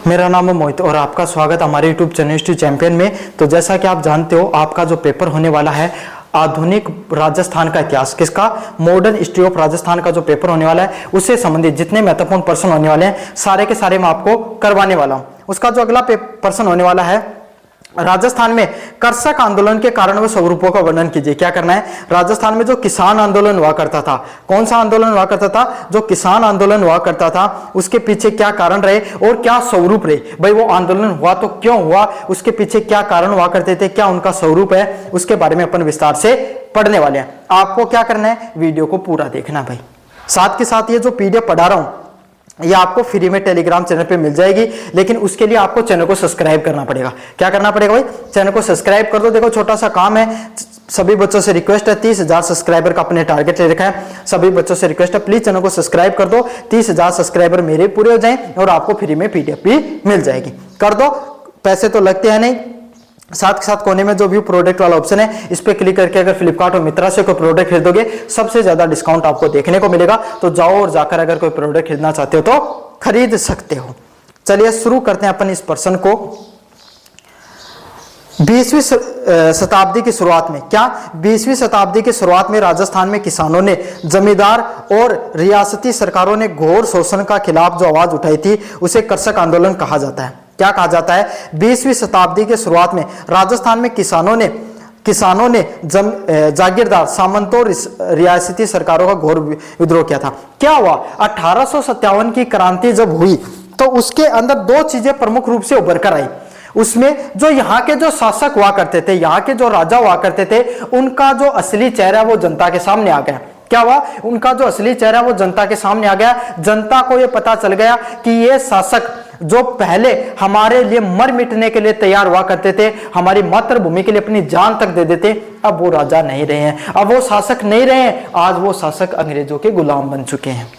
मेरा नाम है मोहित और आपका स्वागत हमारे यूट्यूब चैनल हिस्ट्री चैंपियन में। तो जैसा कि आप जानते हो, आपका जो पेपर होने वाला है आधुनिक राजस्थान का इतिहास, किसका, मॉडर्न हिस्ट्री ऑफ राजस्थान का जो पेपर होने वाला है उससे संबंधित जितने महत्वपूर्ण प्रश्न होने वाले हैं सारे के सारे मैं आपको करवाने वाला हूं। उसका जो अगला प्रश्न होने वाला है, राजस्थान में कर्षक आंदोलन के कारण व स्वरूपों का वर्णन कीजिए। क्या करना है, राजस्थान में जो किसान आंदोलन हुआ करता था, कौन सा आंदोलन हुआ करता था, जो किसान आंदोलन हुआ करता था, उसके पीछे क्या कारण रहे और क्या स्वरूप रहे। भाई वो आंदोलन हुआ तो क्यों हुआ, उसके पीछे क्या कारण हुआ करते थे, क्या उनका स्वरूप है, उसके बारे में अपन विस्तार से पढ़ने वाले हैं। आपको क्या करना है, वीडियो को पूरा देखना भाई। साथ के साथ ये जो पीडीएफ पढ़ा रहा हूं ये आपको फ्री में टेलीग्राम चैनल पे मिल जाएगी, लेकिन उसके लिए आपको चैनल को सब्सक्राइब करना पड़ेगा। क्या करना पड़ेगा भाई, चैनल को सब्सक्राइब कर दो। देखो छोटा सा काम है, सभी बच्चों से रिक्वेस्ट है, 30,000 सब्सक्राइबर का अपने टारगेट ले रखा है। सभी बच्चों से रिक्वेस्ट है, प्लीज चैनल को सब्सक्राइब कर दो। 30,000 सब्सक्राइबर मेरे पूरे हो जाएं और आपको फ्री में पीडीएफ भी मिल जाएगी। कर दो, पैसे तो लगते हैं नहीं। साथ के साथ कोने में जो व्यू प्रोडक्ट वाला ऑप्शन है इस पे क्लिक करके अगर फ्लिपकार्ट और मित्रा से कोई प्रोडक्ट खरीदोगे सबसे ज्यादा डिस्काउंट आपको देखने को मिलेगा। तो जाओ और जाकर अगर कोई प्रोडक्ट खरीदना चाहते हो तो खरीद सकते हो। चलिए शुरू करते हैं अपन इस प्रश्न को। 20वीं शताब्दी की शुरुआत में, क्या 20वीं शताब्दी की शुरुआत में राजस्थान में किसानों ने जमींदार और रियासती सरकारों ने घोर शोषण का खिलाफ जो आवाज उठाई थी उसे कर्षक आंदोलन कहा जाता है। क्या कहा जाता है, 20वीं शताब्दी के शुरुआत में राजस्थान में किसानों ने जागीरदार, सामंतों और रियासती सरकारों का घोर विद्रोह किया था। क्या हुआ, 1857 की क्रांति जब हुई तो उसके अंदर दो चीजें प्रमुख रूप से उभर कर आई। उसमें जो यहाँ के जो शासक हुआ करते थे, यहाँ के जो राजा हुआ करते थे, उनका जो असली चेहरा वो जनता के सामने आ गया। क्या हुआ, उनका जो असली चेहरा वो जनता के सामने आ गया। जनता को ये पता चल गया कि ये शासक जो पहले हमारे लिए मर मिटने के लिए तैयार हुआ करते थे, हमारी मातृभूमि के लिए अपनी जान तक दे देते, अब वो राजा नहीं रहे हैं, अब वो शासक नहीं रहे हैं। आज वो शासक अंग्रेजों के गुलाम बन चुके हैं।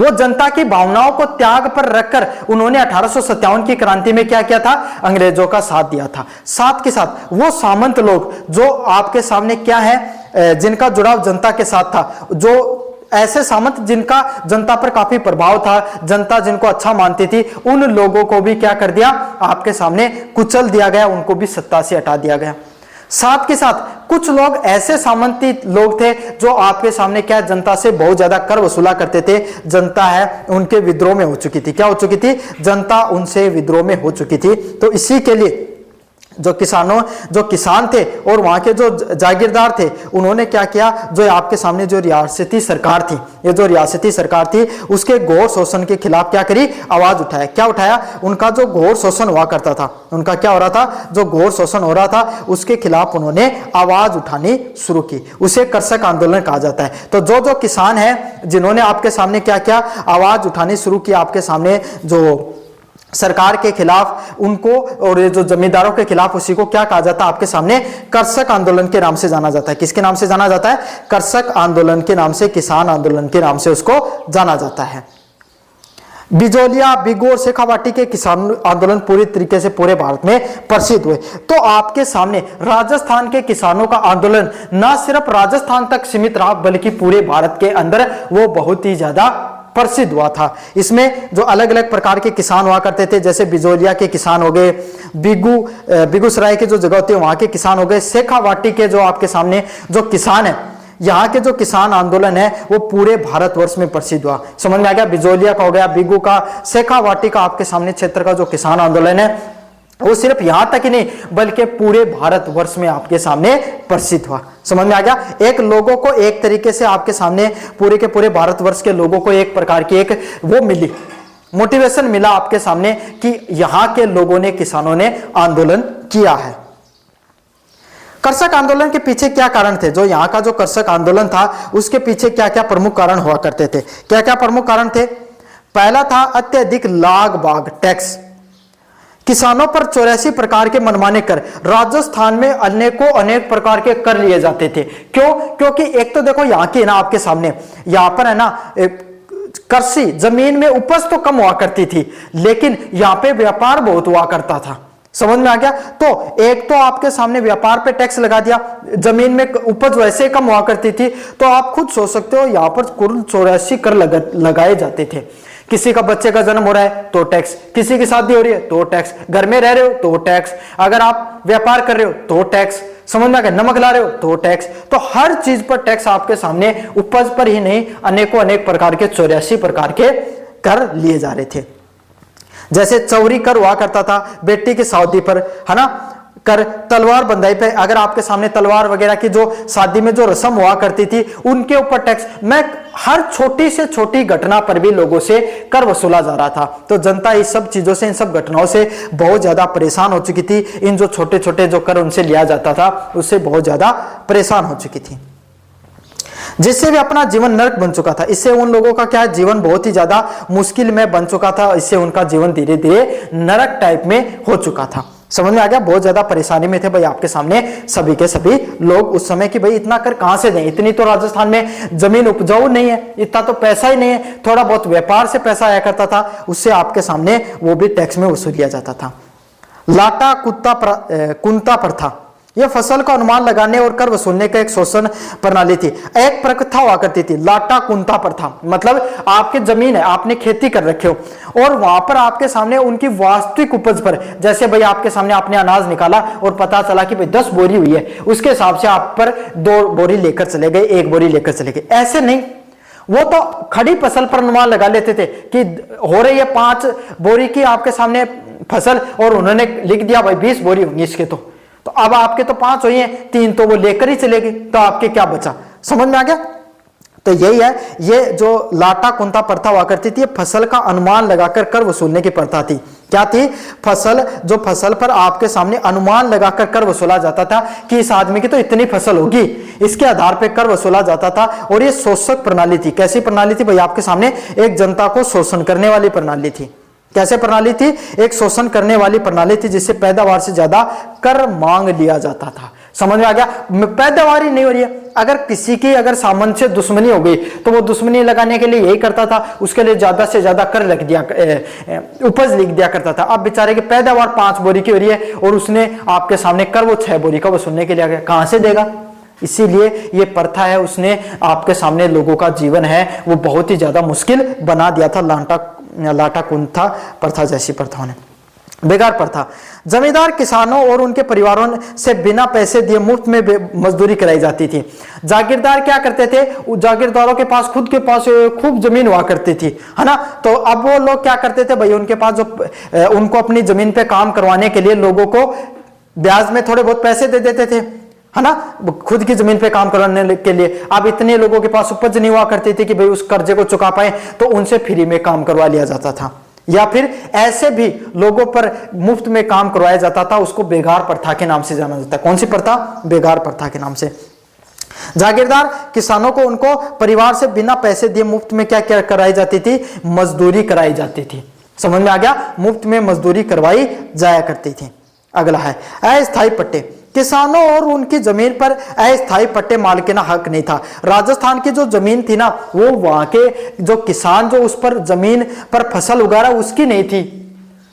वो जनता की भावनाओं को त्याग पर रखकर उन्होंने 1857 की क्रांति में क्या किया था, अंग्रेजों का साथ दिया था। साथ के साथ वो सामंत लोग जो आपके सामने क्या है, जिनका जुड़ाव जनता के साथ था, जो ऐसे सामंत जिनका जनता पर काफी प्रभाव था, जनता जिनको अच्छा मानती थी, उन लोगों को भी क्या कर दिया, आपके सामने कुचल दिया गया, उनको भी सत्ता से हटा दिया गया। साथ के साथ कुछ लोग ऐसे सामंती लोग थे जो आपके सामने क्या, जनता से बहुत ज्यादा कर वसूला करते थे। जनता है उनके विद्रोह में हो चुकी थी। क्या हो चुकी थी, जनता उनसे विद्रोह में हो चुकी थी। तो इसी के लिए जो किसान थे और वहां के जो जागीरदार थे, उन्होंने क्या किया, जो आपके सामने जो रियासती सरकार थी, ये जो रियासती सरकार थी उसके घोर शोषण के खिलाफ क्या करी, आवाज उठाया। क्या उठाया, उनका जो घोर शोषण हुआ करता था, उनका क्या हो रहा था, जो घोर शोषण हो रहा था उसके खिलाफ उन्होंने आवाज उठानी शुरू की। उसे कर्षक आंदोलन कहा जाता है। तो जो किसान है जिन्होंने आपके सामने क्या किया, आवाज उठानी शुरू की आपके सामने जो सरकार के खिलाफ, उनको और ये जो जमींदारों के खिलाफ, उसी को क्या कहा जाता है, आपके सामने कर्षक आंदोलन के नाम से जाना जाता है। किसके नाम से जाना जाता है, कर्षक आंदोलन के नाम से, किसान आंदोलन के नाम से उसको जाना जाता है। बिजोलिया, बिगू और शेखावाटी के किसान आंदोलन पूरी तरीके से पूरे भारत में प्रसिद्ध हुए। तो आपके सामने राजस्थान के किसानों का आंदोलन न सिर्फ राजस्थान तक सीमित रहा बल्कि पूरे भारत के अंदर वो बहुत ही ज्यादा प्रसिद्ध हुआ था। इसमें जो अलग अलग प्रकार के किसान हुआ करते थे, जैसे बिजोलिया के किसान हो गए, बेगूसराय के जो जगह होती है वहां के किसान हो गए, शेखावाटी के जो आपके सामने जो किसान है, यहाँ के जो किसान आंदोलन है वो पूरे भारतवर्ष में प्रसिद्ध हुआ। समझ में आ गया, बिजोलिया का हो गया, बिगू का, शेखावाटी का आपके सामने क्षेत्र का जो किसान आंदोलन है वो सिर्फ यहां तक ही नहीं बल्कि पूरे भारतवर्ष में आपके सामने प्रसिद्ध हुआ। समझ में आ गया, एक लोगों को एक तरीके से आपके सामने पूरे के पूरे भारतवर्ष के लोगों को एक प्रकार की एक वो मिली, मोटिवेशन मिला आपके सामने कि यहां के लोगों ने, किसानों ने आंदोलन किया है। कर्षक आंदोलन के पीछे क्या कारण थे, जो यहाँ का जो कर्षक आंदोलन था उसके पीछे क्या क्या प्रमुख कारण हुआ करते थे, क्या क्या प्रमुख कारण थे। पहला था अत्यधिक लाग बाग, टैक्स। किसानों पर 84 प्रकार के मनमाने कर राजस्थान में अनेक प्रकार के कर लिए जाते थे। क्यों, क्योंकि एक तो देखो यहाँ की ना आपके सामने, यहाँ पर है ना कृषि जमीन में उपज तो कम हुआ करती थी लेकिन यहाँ पे व्यापार बहुत हुआ करता था। समझ में आ गया, तो एक तो आपके सामने व्यापार पे टैक्स लगा दिया, जमीन में उपज वैसे कम हुआ करती थी, तो आप खुद सोच सकते हो यहाँ पर कुल 84 कर लगाए जाते थे। किसी का बच्चे का जन्म हो रहा है तो टैक्स, किसी की शादी हो रही है तो टैक्स, घर में रह रहे हो तो टैक्स, अगर आप व्यापार कर रहे हो तो टैक्स, समझ में आ गया, नमक ला रहे हो तो टैक्स। तो हर चीज पर टैक्स आपके सामने, उपज पर ही नहीं, अनेकों अनेक प्रकार के 84 प्रकार के कर लिए जा रहे थे। जैसे चौरी कर हुआ करता था बेटी की शादी पर, है ना, कर, तलवार बंधाई पे, अगर आपके सामने तलवार वगैरह की जो शादी में जो रस्म हुआ करती थी उनके ऊपर टैक्स। मैं हर छोटी से छोटी घटना पर भी लोगों से कर वसूला जा रहा था। तो जनता इस सब चीजों से, इन सब घटनाओं से बहुत ज्यादा परेशान हो चुकी थी। इन जो छोटे छोटे जो कर उनसे लिया जाता था उससे बहुत ज्यादा परेशान हो चुकी थी, जिससे भी अपना जीवन नरक बन चुका था। इससे उन लोगों का क्या जीवन बहुत ही ज्यादा मुश्किल में बन चुका था। इससे उनका जीवन धीरे धीरे नरक टाइप में हो चुका था। समझ में आ गया, बहुत ज्यादा परेशानी में थे भाई आपके सामने सभी के सभी लोग उस समय की। भाई इतना कर कहां से दें, इतनी तो राजस्थान में जमीन उपजाऊ नहीं है, इतना तो पैसा ही नहीं है, थोड़ा बहुत व्यापार से पैसा आया करता था, उससे आपके सामने वो भी टैक्स में वसूल किया जाता था। लाटा कुंता प्रथा, यह फसल का अनुमान लगाने और कर वसूलने का एक शोषण प्रणाली थी। एक प्रथा हुआ करती थी लाटा कुंता प्रथा, मतलब आपकी जमीन है, आपने खेती कर रखे हो और वहां पर आपके सामने उनकी वास्तविक उपज पर, जैसे भाई आपके सामने आपने अनाज निकाला और पता चला कि भाई 10 बोरी हुई है, उसके हिसाब से आप पर 2 बोरी लेकर चले गए, 1 बोरी लेकर चले गए। ऐसे नहीं, वो तो खड़ी फसल पर अनुमान लगा लेते थे कि हो रही है 5 बोरी की आपके सामने फसल और उन्होंने लिख दिया भाई 20 बोरी होंगी इसके। तो अब आपके तो 5 हुई हैं, 3 तो वो लेकर ही चले गए, तो आपके क्या बचा? समझ में आ गया। तो यही है, ये जो लाटा कुंता प्रथा हुआ करती थी, फसल का अनुमान लगाकर कर वसूलने की प्रथा थी। क्या थी? फसल पर आपके सामने अनुमान लगाकर कर वसूला जाता था कि इस आदमी की तो इतनी फसल होगी, इसके आधार पर कर वसूला जाता था। और ये शोषक प्रणाली थी। कैसी प्रणाली थी भाई? आपके सामने एक जनता को शोषण करने वाली प्रणाली थी। कैसे प्रणाली थी? एक शोषण करने वाली प्रणाली थी, जिससे पैदावार से ज्यादा कर मांग लिया जाता था। समझ में आ गया? पैदावार ही नहीं हो रही है, अगर किसी की अगर सामंत से दुश्मनी हो गई तो वो दुश्मनी लगाने के लिए यही करता था, उसके लिए ज्यादा से ज्यादा कर लिख दिया, उपज लिख दिया करता था। अब बेचारे की पैदावार 5 बोरी की हो रही है और उसने आपके सामने कर वो 6 बोरी का वसूलने के लिए आ गया, कहां से देगा? इसीलिए ये प्रथा है, उसने आपके सामने लोगों का जीवन है वो बहुत ही ज्यादा मुश्किल बना दिया था। लाटा कुंता प्रथा जैसी प्रथाओं ने। बेगार प्रथा, जमींदार किसानों और उनके परिवारों से बिना पैसे दिए मुफ्त में मजदूरी कराई जाती थी। जागीरदार क्या करते थे? जागीरदारों के पास खुद के पास खूब जमीन हुआ करती थी, है ना। तो अब वो लोग क्या करते थे भाई, उनके पास जो उनको अपनी जमीन पे काम करवाने के लिए लोगों को ब्याज में थोड़े बहुत पैसे दे देते थे, है ना, खुद की जमीन पे काम करवाने के लिए। अब इतने लोगों के पास उपज नहीं हुआ करती थी कि भाई उस कर्जे को चुका पाए, तो उनसे फ्री में काम करवा लिया जाता था, या फिर ऐसे भी लोगों पर मुफ्त में काम करवाया जाता था। उसको बेगार प्रथा के नाम से जाना जाता है। कौन सी प्रथा? बेगार प्रथा के नाम से। जागीरदार किसानों को उनको परिवार से बिना पैसे दिए मुफ्त में क्या क्या कराई जाती थी? मजदूरी कराई जाती थी। समझ में आ गया? मुफ्त में मजदूरी करवाई जाया करती थी। अगला है अस्थायी पट्टे। किसानों और उनकी जमीन पर अस्थायी पट्टे मालिकाना हक नहीं था। राजस्थान की जो जमीन थी ना, वो वहां के जो किसान जो उस पर जमीन पर फसल उगा रहा उसकी नहीं थी।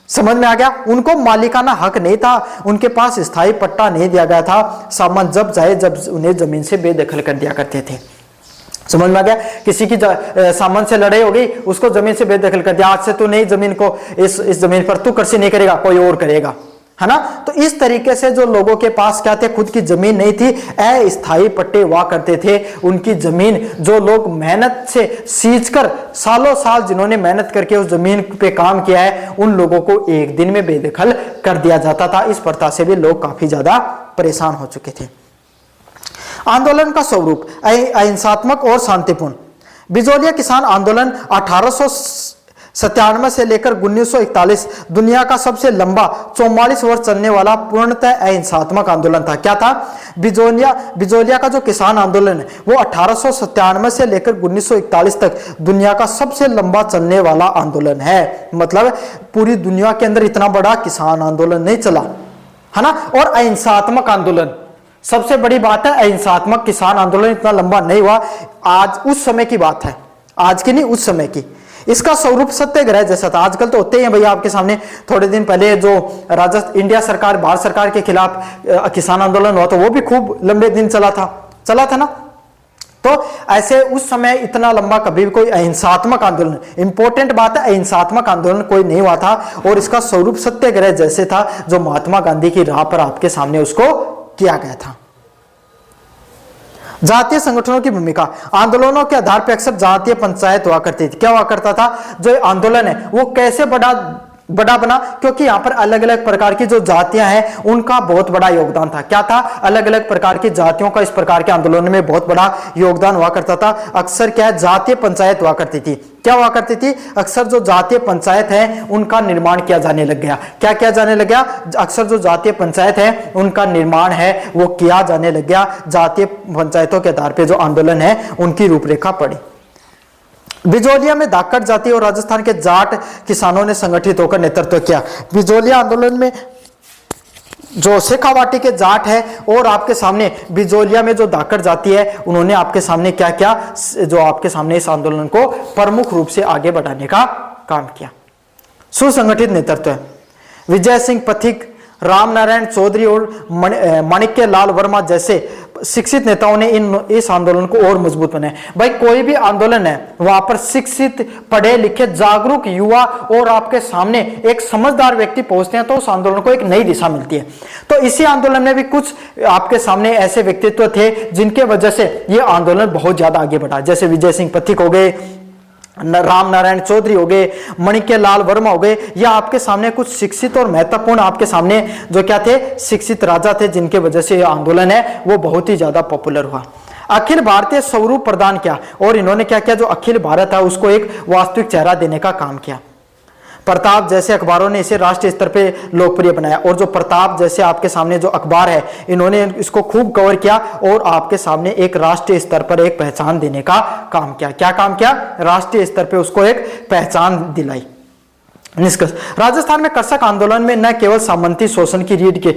समझ में आ गया? उनको मालिकाना हक नहीं था, उनके पास स्थायी पट्टा नहीं दिया गया था। सामान जब चाहे जब उन्हें जमीन से बेदखल कर दिया करते थे। समझ में आ गया? किसी की सामान से लड़ाई हो गई, उसको जमीन से बेदखल कर दिया, आज से तू नहीं जमीन को इस जमीन पर तू कृषि नहीं करेगा, कोई और करेगा, है ना। तो इस तरीके से जो लोगों के पास क्या थे, खुद की जमीन नहीं थी, अस्थायी पट्टे हुआ करते थे। उनकी जमीन जो लोग मेहनत से सींचकर सालों साल जिन्होंने मेहनत करके उस जमीन पे काम किया है, उन लोगों को एक दिन में बेदखल कर दिया जाता था। इस प्रथा से भी लोग काफी ज्यादा परेशान हो चुके थे। आंदोलन का स्वरूप अहिंसात्मक और शांतिपूर्ण। बिजोलिया किसान आंदोलन 1897 से लेकर 1941 दुनिया का सबसे लंबा 44 वर्ष चलने वाला पूर्णतः अहिंसात्मक आंदोलन था। क्या था? बिजोलिया का जो किसान आंदोलन है वो 1897 से लेकर 1941 तक दुनिया का सबसे लंबा चलने वाला आंदोलन है। मतलब पूरी दुनिया के अंदर इतना बड़ा किसान आंदोलन नहीं चला, है ना। और अहिंसात्मक आंदोलन, सबसे बड़ी बात है, अहिंसात्मक किसान आंदोलन इतना लंबा नहीं हुआ। आज उस समय की बात है, आज की नहीं, उस समय की। इसका स्वरूप सत्याग्रह जैसा था। आजकल तो होते हैं भैया आपके सामने, थोड़े दिन पहले जो इंडिया सरकार, भारत सरकार के खिलाफ किसान आंदोलन हुआ, तो वो भी खूब लंबे दिन चला था ना। तो ऐसे उस समय इतना लंबा कभी भी कोई अहिंसात्मक आंदोलन, इंपॉर्टेंट बात है, अहिंसात्मक आंदोलन कोई नहीं हुआ था और इसका स्वरूप सत्याग्रह जैसे था जो महात्मा गांधी की राह पर आपके सामने उसको किया गया था। जातीय संगठनों की भूमिका, आंदोलनों के आधार पर अक्सर जातीय पंचायत हुआ करती थी। क्या हुआ करता था, जो आंदोलन है वो कैसे बड़ा बना, क्योंकि यहाँ पर अलग अलग प्रकार की जो जातियां हैं उनका बहुत बड़ा योगदान था। क्या था, अलग अलग प्रकार की जातियों का इस प्रकार के आंदोलन में बहुत बड़ा योगदान हुआ करता था। अक्सर क्या है, जातीय पंचायत हुआ करती थी। क्या हुआ करती थी, अक्सर जो जातीय पंचायत है उनका निर्माण किया जाने लग गया। क्या किया जाने लग गया, अक्सर जो जातीय पंचायत है उनका निर्माण है वो किया जाने लग गया। जातीय पंचायतों के आधार पर जो आंदोलन है उनकी रूपरेखा पड़ी। बिजोलिया में धाकड़ जाति और राजस्थान के जाट किसानों ने संगठित होकर नेतृत्व किया। बिजोलिया आंदोलन में जो शेखावाटी के जाट है और आपके सामने बिजोलिया में जो धाकड़ जाति है उन्होंने आपके सामने क्या किया, जो आपके सामने इस आंदोलन को प्रमुख रूप से आगे बढ़ाने का काम किया। सुसंगठित नेतृत्व है। विजय सिंह पथिक, रामनारायण चौधरी और माणिक्य लाल वर्मा जैसे शिक्षित नेताओं ने इस आंदोलन को और मजबूत बनाया। भाई कोई भी आंदोलन है वहां पर शिक्षित, पढ़े लिखे, जागरूक युवा और आपके सामने एक समझदार व्यक्ति पहुंचते हैं तो उस आंदोलन को एक नई दिशा मिलती है। तो इसी आंदोलन में भी कुछ आपके सामने ऐसे व्यक्तित्व थे जिनके वजह से ये आंदोलन बहुत ज्यादा आगे बढ़ा, जैसे विजय सिंह पथिक हो गए, रामनारायण चौधरी हो गए, माणिक्य लाल वर्मा हो गए। या आपके सामने कुछ शिक्षित और महत्वपूर्ण आपके सामने जो क्या थे, शिक्षित राजा थे जिनके वजह से यह आंदोलन है वो बहुत ही ज्यादा पॉपुलर हुआ। अखिल भारतीय स्वरूप प्रदान किया और इन्होंने क्या किया, जो अखिल भारत है उसको एक वास्तविक चेहरा देने का काम किया। प्रताप जैसे अखबारों ने इसे राष्ट्रीय स्तर पे लोकप्रिय बनाया और जो प्रताप जैसे आपके सामने जो अखबार है इन्होंने इसको खूब कवर किया और आपके सामने एक राष्ट्रीय स्तर पर एक पहचान देने का काम किया। क्या काम किया, राष्ट्रीय स्तर पे उसको एक पहचान दिलाई। निष्कर्ष, राजस्थान में कर्षक आंदोलन में न केवल सामंती शोषण की रीढ़ की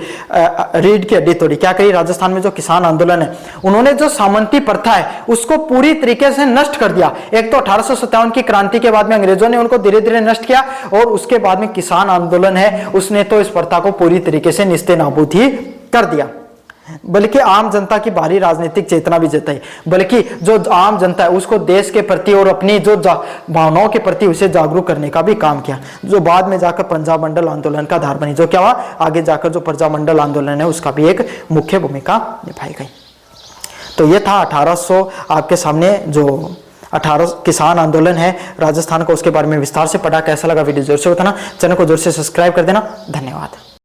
हड्डी तोड़ी। क्या करी, राजस्थान में जो किसान आंदोलन है उन्होंने जो सामंती प्रथा है उसको पूरी तरीके से नष्ट कर दिया। एक तो 1857 की क्रांति के बाद में अंग्रेजों ने उनको धीरे धीरे नष्ट किया और उसके बाद में किसान आंदोलन है उसने तो इस प्रथा को पूरी तरीके से निस्ते नाबूद ही कर दिया। बल्कि आम जनता की भारी राजनीतिक चेतना भी जताई, बल्कि जो आम जनता है उसको देश के प्रति और अपनी जो भावनाओं के प्रति उसे जागरूक करने का भी काम किया, जो बाद में जाकर पंजाब मंडल आंदोलन का आधार बनी। जो क्या हुआ, आगे जाकर जो पंजाब मंडल आंदोलन है उसका भी एक मुख्य भूमिका निभाई गई। तो ये था 1800 आपके सामने जो 18 किसान आंदोलन है राजस्थान को, उसके बारे में विस्तार से पढ़ा। कैसा लगा वीडियो जोर से बताना, चैनल को जोर से सब्सक्राइब कर देना। धन्यवाद।